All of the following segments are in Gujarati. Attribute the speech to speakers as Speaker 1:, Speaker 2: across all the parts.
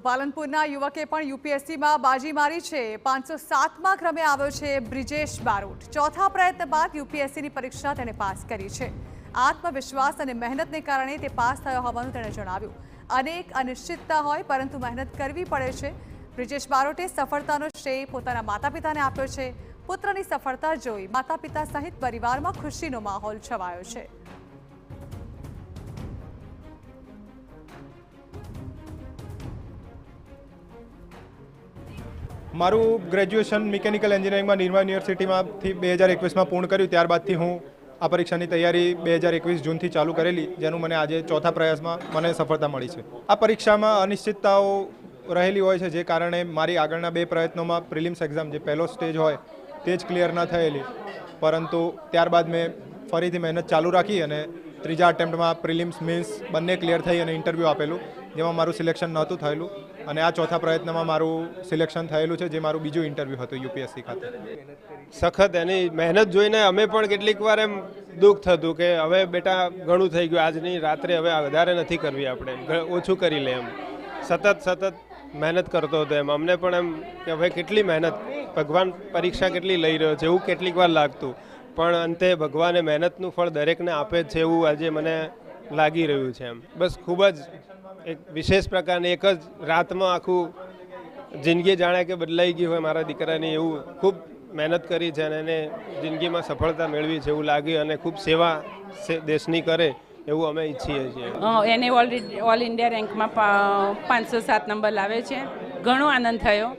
Speaker 1: પાલનપુરના યુવકે પણ યુપીએસસીમાં બાજી મારી છે। 507મા ક્રમે આવ્યો છે બ્રિજેશ બારોટ। ચોથા પ્રયત્ન બાદ યુપીએસસીની પરીક્ષા તેણે પાસ કરી છે। આત્મવિશ્વાસ અને મહેનતને કારણે તે પાસ થયો હોવાનું તેણે જણાવ્યું। અનેક અનિશ્ચિતતા હોય પરંતુ મહેનત કરવી પડે છે। બ્રિજેશ બારોટે સફળતાનો શ્રેય પોતાના માતા-પિતાને આપ્યો છે। પુત્રની સફળતા જોઈ માતા-પિતા સહિત પરિવારમાં ખુશીનો માહોલ છવાયો છે।
Speaker 2: મારું ગ્રેજ્યુએશન મિકેનિકલ એન્જિનિયરિંગમાં નિર્મા યુનિવર્સિટીમાંથી 2021માં પૂર્ણ કર્યું। ત્યારબાદથી હું આ પરીક્ષાની તૈયારી 2021 જૂનથી ચાલુ કરેલી, જેનું મને આજે ચોથા પ્રયાસમાં મને સફળતા મળી છે। આ પરીક્ષામાં અનિશ્ચિતતાઓ રહેલી હોય છે, જે કારણે મારી આગળના 2 પ્રયત્નોમાં પ્રિલિમ્સ એક્ઝામ જે પહેલો સ્ટેજ હોય તે જ ક્લિયર ન થયેલી, પરંતુ ત્યારબાદ મેં ફરીથી મહેનત ચાલુ રાખી અને ત્રીજા અટેમ્પ્ટમાં પ્રિલિમ્સ મેન્સ બંને ક્લિયર થઈ અને ઇન્ટરવ્યૂ આપેલું, જેમાં મારું સિલેક્શન નહોતું થયેલું અને આ ચોથા પ્રયત્નમાં મારું સિલેક્શન થયેલું છે, જે મારું બીજું ઇન્ટરવ્યૂ હતું યુપીએસસી ખાતે।
Speaker 3: સખત એની મહેનત જોઈને અમે પણ કેટલીક વાર એમ દુઃખ થતું કે હવે બેટા ઘણું થઈ ગયું, આજની રાત્રે હવે વધારે નથી કરવી, આપણે ઓછું કરી લે એમ સતત મહેનત કરતો હતો। એમ અમને પણ એમ કે હવે કેટલી મહેનત, ભગવાન પરીક્ષા કેટલી લઈ રહ્યો છે એવું કેટલીક વાર લાગતું, પણ અંતે ભગવાને મહેનતનું ફળ દરેકને આપે જ છે એવું આજે મને લાગી રહ્યું છે। એમ બસ ખૂબ જ એક વિશેષ પ્રકારની એક જ રાતમાં આખું જિંદગી જાણે કે બદલાઈ ગઈ હોય મારા દીકરાની, એવું ખૂબ મહેનત કરી છે અને એને જિંદગીમાં સફળતા મેળવી છે એવું લાગ્યું અને ખૂબ સેવા દેશની કરે એવું અમે ઈચ્છીએ છીએ।
Speaker 4: એને ઓલ ઇન્ડિયા રેન્કમાં 507 નંબર લાવે છે। ઘણો આનંદ થયો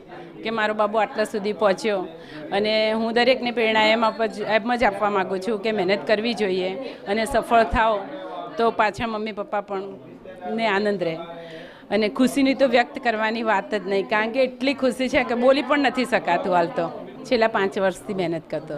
Speaker 4: કે મારો બાબુ આટલા સુધી પહોંચ્યો અને હું દરેકને પ્રેરણા એમ જ આપવા માગું છું કે મહેનત કરવી જોઈએ અને સફળ થાઓ તો પાછા મમ્મી પપ્પા પણ ને આનંદ રહે। અને ખુશીની તો વ્યક્ત કરવાની વાત જ નહીં, કારણ કે એટલી ખુશી છે કે બોલી પણ નથી શકાતું હાલ તો। છેલ્લા 5 વર્ષથી મહેનત કરતો।